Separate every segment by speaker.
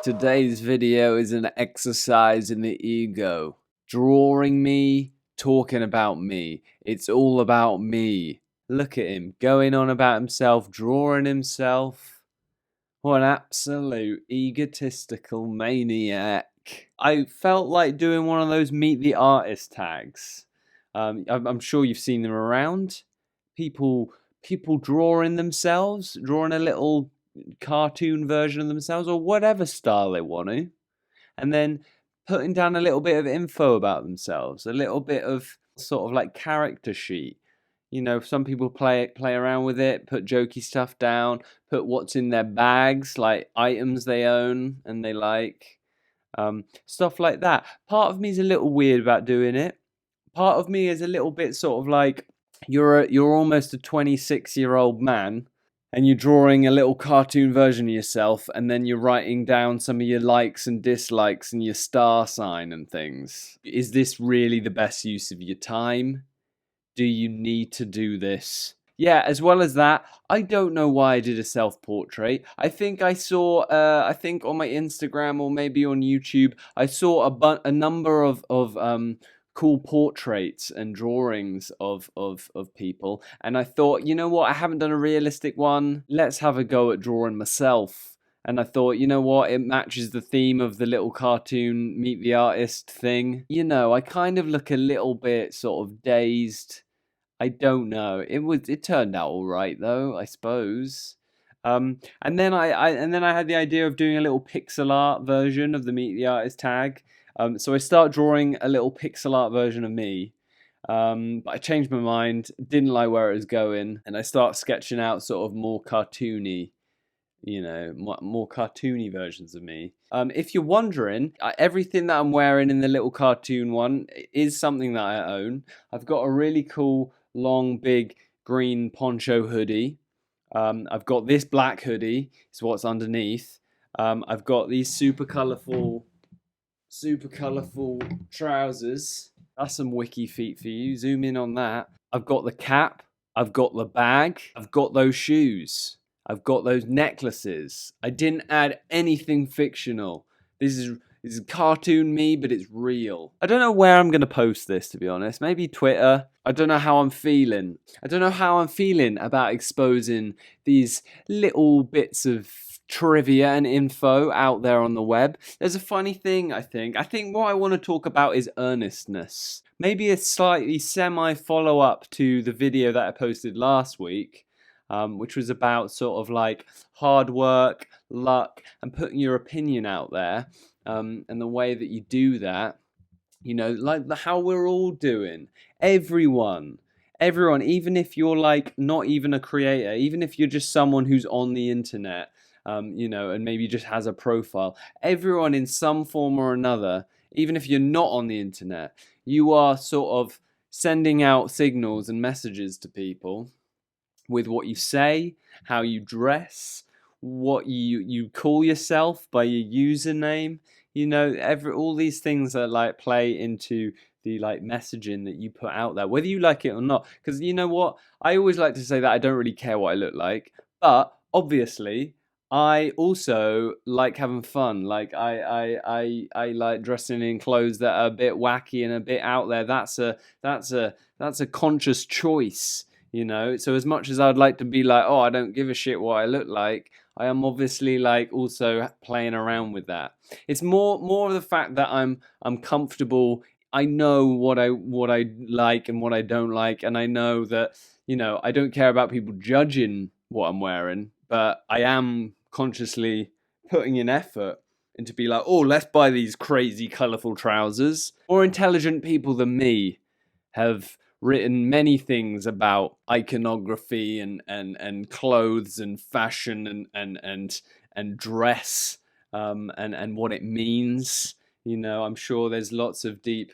Speaker 1: Today's video is an exercise in the ego. Drawing me, talking about me. It's all about me. Look at him, going on about himself, drawing himself. What an absolute egotistical maniac. I felt like doing one of those meet the artist tags. I'm sure you've seen them around. People drawing themselves, drawing a little cartoon version of themselves or whatever style they want to, and then putting down a little bit of info about themselves, a little bit of sort of like character sheet. You know, some people play around with it, put jokey stuff down, put what's in their bags, like items they own and they like, stuff like that. Part of me is a little weird about doing it. Part of me is a little bit sort of like, you're almost a 26-year-old man and you're drawing a little cartoon version of yourself, and then you're writing down some of your likes and dislikes and your star sign and things. Is this really the best use of your time? Do you need to do this? Yeah, as well as that, I don't know why I did a self-portrait. I think I saw, I think on my Instagram or maybe on YouTube, I saw a number of cool portraits and drawings of people, and I thought, you know what, I haven't done a realistic one. Let's have a go at drawing myself. And I thought, you know what, it matches the theme of the little cartoon meet the artist thing. You know, I kind of look a little bit sort of dazed. I don't know. It turned out all right though, I suppose. And then I had the idea of doing a little pixel art version of the meet the artist tag. So I start drawing a little pixel art version of me. But I changed my mind, didn't like where it was going, and I start sketching out sort of more cartoony, you know, more cartoony versions of me. If you're wondering, everything that I'm wearing in the little cartoon one is something that I own. I've got a really cool, long, big green poncho hoodie. I've got this black hoodie, is what's underneath. I've got these super colourful trousers. That's some wiki feet for you. Zoom in on that. I've got the cap. I've got the bag. I've got those shoes. I've got those necklaces. I didn't add anything fictional. This is cartoon me, but it's real. I don't know where I'm going to post this, to be honest. Maybe Twitter. I don't know how I'm feeling. I don't know how I'm feeling about exposing these little bits of trivia and info out there on the web. There's a funny thing, I think. I think what I want to talk about is earnestness. Maybe a slightly semi follow-up to the video that I posted last week, which was about sort of like hard work, luck, and putting your opinion out there, and the way that you do that, you know, like how we're all doing. Everyone, even if you're like not even a creator, even if you're just someone who's on the internet, you know, and maybe just has a profile, everyone in some form or another, even if you're not on the internet, you are sort of sending out signals and messages to people with what you say, how you dress, what you call yourself by your username. You know, all these things that like play into the like messaging that you put out there, whether you like it or not. Because you know what, I always like to say that I don't really care what I look like, but obviously I also like having fun. Like I like dressing in clothes that are a bit wacky and a bit out there. That's a conscious choice, you know. So as much as I'd like to be like, oh, I don't give a shit what I look like, I am obviously like also playing around with that. It's more of the fact that I'm comfortable. I know what I like and what I don't like, and I know that, you know, I don't care about people judging what I'm wearing, but I am consciously putting in effort into be like, oh, let's buy these crazy colourful trousers. More intelligent people than me have written many things about iconography and clothes and fashion and dress, and what it means. You know, I'm sure there's lots of deep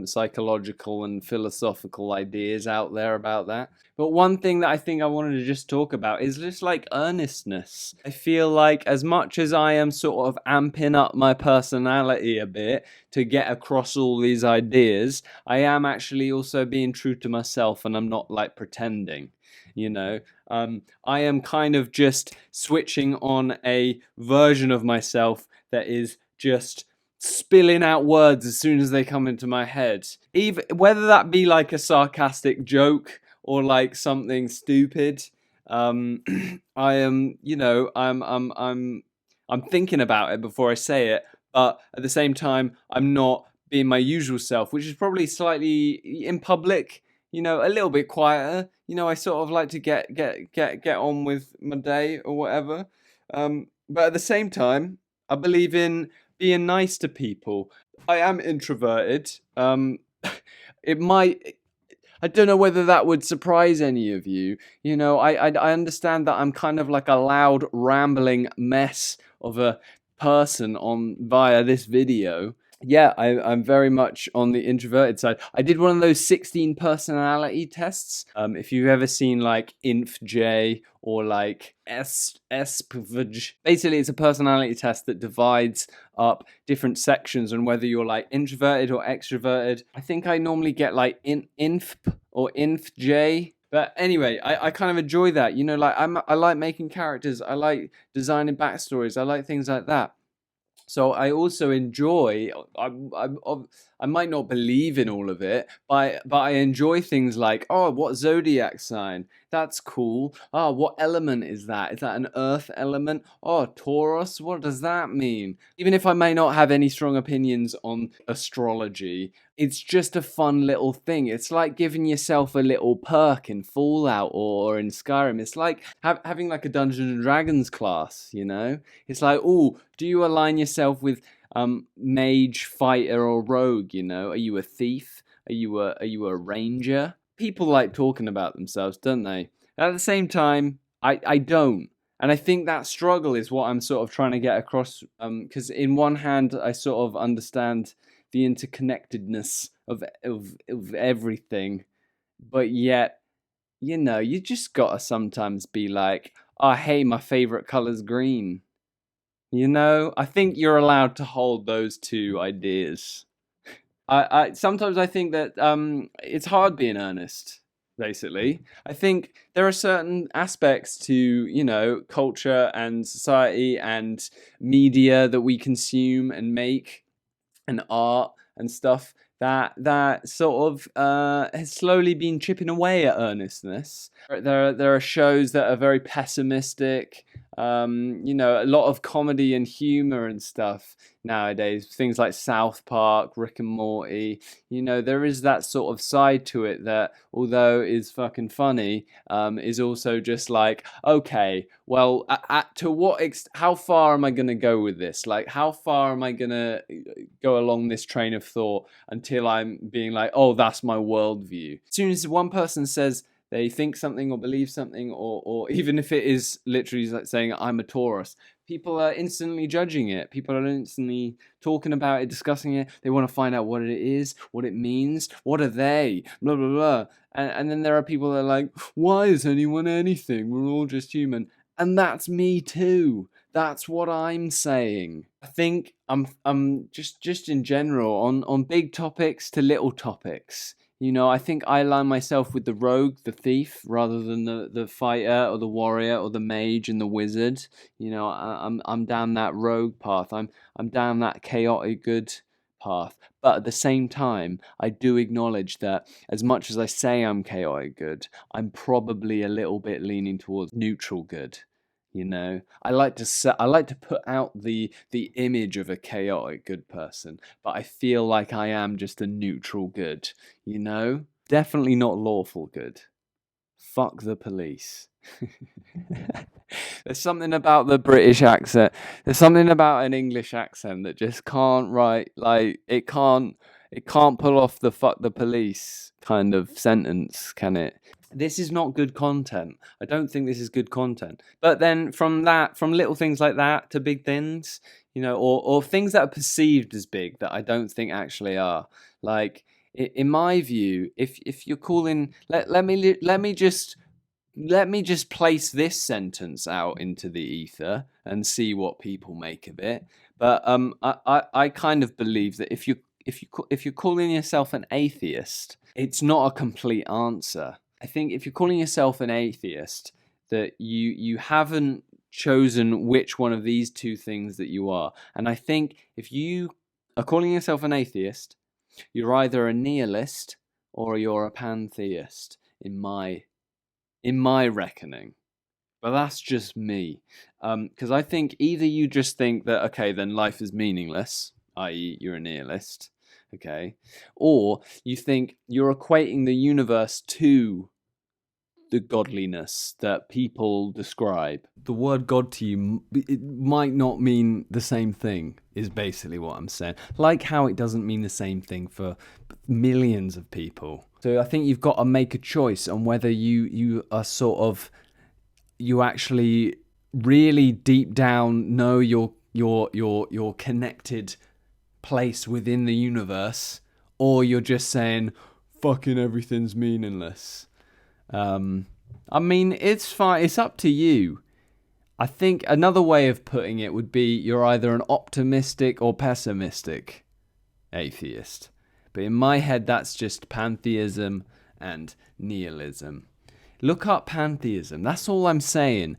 Speaker 1: psychological and philosophical ideas out there about that. But one thing that I think I wanted to just talk about is just like earnestness. I feel like as much as I am sort of amping up my personality a bit to get across all these ideas, I am actually also being true to myself, and I'm not like pretending. you know. I am kind of just switching on a version of myself that is just spilling out words as soon as they come into my head, even whether that be like a sarcastic joke or like something stupid. um I am, I'm thinking about it before I say it, but at the same time I'm not being my usual self, which is probably slightly in public, a little bit quieter. I sort of like to get on with my day or whatever. But at the same time, I believe in being nice to people. I am introverted. It might. I don't know whether that would surprise any of you. I understand that I'm kind of like a loud, rambling mess of a person on via this video. Yeah, I'm very much on the introverted side. I did one of those 16 personality tests. If you've ever seen like INFJ or like SPVJ, basically it's a personality test that divides up different sections on whether you're like introverted or extroverted. I think I normally get like INFP or INFJ. But anyway, I kind of enjoy that. I like making characters. I like designing backstories. I like things like that. So I also enjoy. I might not believe in all of it, but I enjoy things like, oh, what zodiac sign? That's cool. Oh, what element is that? Is that an earth element? Oh, Taurus. What does that mean? Even if I may not have any strong opinions on astrology, it's just a fun little thing. It's like giving yourself a little perk in Fallout or in Skyrim. It's like having like a Dungeons and Dragons class. It's like, oh, do you align yourself with mage, fighter, or rogue? Are you a thief? Are you a ranger? People like talking about themselves, don't they? At the same time, I don't. And I think that struggle is what I'm sort of trying to get across. Because in one hand, I sort of understand the interconnectedness of everything, but yet, you just gotta sometimes be like, oh, hey, my favorite color's green. I think you're allowed to hold those two ideas. I sometimes I think that it's hard being earnest. Basically, I think there are certain aspects to culture and society and media that we consume and make, and art and stuff that sort of has slowly been chipping away at earnestness. There are shows that are very pessimistic. A lot of comedy and humor and stuff nowadays. Things like South Park, Rick and Morty. There is that sort of side to it that, although is fucking funny, is also just like, okay, well, to what how far am I gonna go with this? Like, how far am I gonna go along this train of thought until I'm being like, oh, that's my worldview? As soon as one person says they think something or believe something, or even if it is literally like saying I'm a Taurus, people are instantly judging it. People are instantly talking about it, discussing it. They want to find out what it is, what it means, what are they, blah, blah, blah. And then there are people that are like, why is anyone anything? We're all just human. And that's me too. That's what I'm saying. I think I'm just in general on big topics to little topics. I think I align myself with the rogue, the thief, rather than the fighter or the warrior or the mage and the wizard. I'm down that rogue path. I'm down that chaotic good path. But at the same time, I do acknowledge that as much as I say I'm chaotic good, I'm probably a little bit leaning towards neutral good. I like to put out the image of a chaotic good person, but I feel like I am just a neutral good. Definitely not lawful good. Fuck the police. There's something about the British accent. There's something about an English accent that just can't write, like it can't pull off the fuck the police kind of sentence, can it? This is not good content. I don't think this is good content. But then from little things like that to big things, or things that are perceived as big that I don't think actually are. Like, in my view, if you're calling, let me just place this sentence out into the ether and see what people make of it. But I kind of believe that if you're calling yourself an atheist, it's not a complete answer. I think if you're calling yourself an atheist, that you haven't chosen which one of these two things that you are. And I think if you are calling yourself an atheist, you're either a nihilist or you're a pantheist in my reckoning. But that's just me. Because I think either you just think that, okay, then life is meaningless, i.e. you're a nihilist, okay? Or you think you're equating the universe to the godliness that people describe. The word God to you, it might not mean the same thing, is basically what I'm saying. Like how it doesn't mean the same thing for millions of people. So I think you've got to make a choice on whether you are sort of, you actually really deep down know your connected place within the universe, or you're just saying fucking everything's meaningless. I mean, it's fine. It's up to you. I think another way of putting it would be you're either an optimistic or pessimistic atheist. But in my head, that's just pantheism and nihilism. Look up pantheism. That's all I'm saying.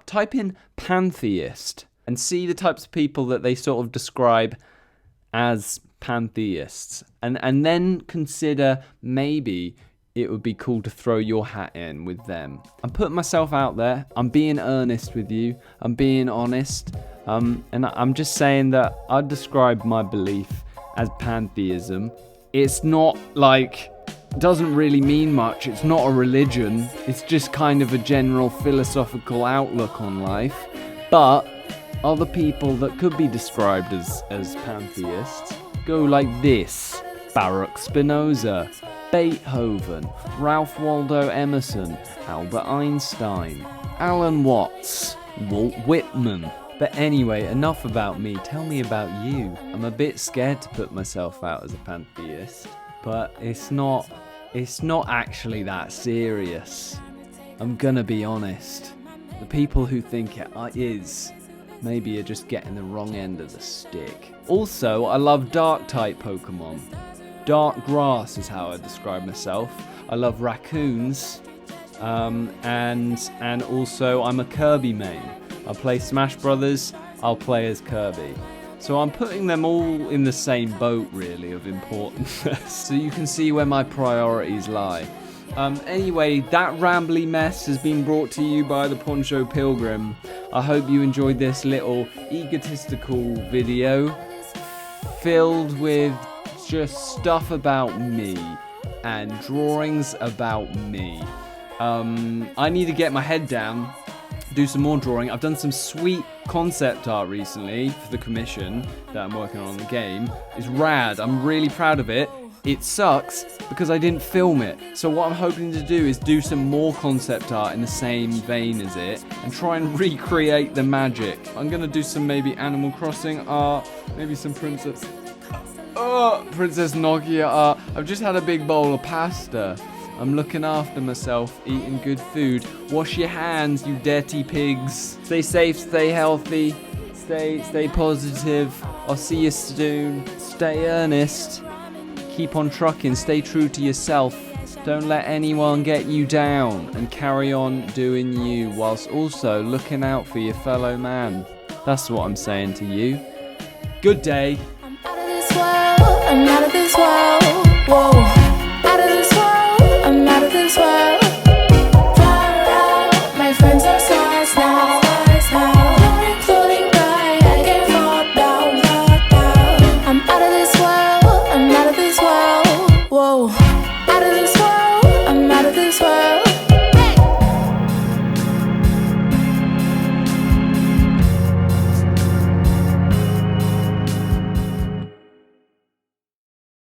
Speaker 1: Type in pantheist and see the types of people that they sort of describe as pantheists. And then consider maybe it would be cool to throw your hat in with them. I'm putting myself out there. I'm being earnest with you. I'm being honest. And I'm just saying that I'd describe my belief as pantheism. It's not like, doesn't really mean much. It's not a religion. It's just kind of a general philosophical outlook on life. But other people that could be described as pantheists go like this: Baruch Spinoza, Beethoven, Ralph Waldo Emerson, Albert Einstein, Alan Watts, Walt Whitman. But anyway, enough about me. Tell me about you. I'm a bit scared to put myself out as a pantheist, but it's not actually that serious. I'm gonna be honest. The people who think it is, maybe are just getting the wrong end of the stick. Also, I love dark type Pokemon. Dark grass is how I describe myself. I love raccoons, and also I'm a Kirby main. I play Smash Brothers. I'll play as Kirby. So I'm putting them all in the same boat, really, of importance. So you can see where my priorities lie. Anyway, that rambly mess has been brought to you by the Poncho Pilgrim. I hope you enjoyed this little egotistical video filled with just stuff about me and drawings about me. I need to get my head down, do some more drawing. I've done some sweet concept art recently for the commission that I'm working on the game. It's rad. I'm really proud of it. It sucks because I didn't film it. So what I'm hoping to do is do some more concept art in the same vein as it and try and recreate the magic. I'm going to do some maybe Animal Crossing art, maybe some Princess Nokia art. I've just had a big bowl of pasta. I'm looking after myself, eating good food. Wash your hands, you dirty pigs. Stay safe, stay healthy, stay positive. I'll see you soon. Stay earnest. Keep on trucking, stay true to yourself. Don't let anyone get you down, and carry on doing you whilst also looking out for your fellow man. That's what I'm saying to you. Good day.
Speaker 2: I'm out of this world, I'm out of this world, whoa. Out of this world, I'm out of this world.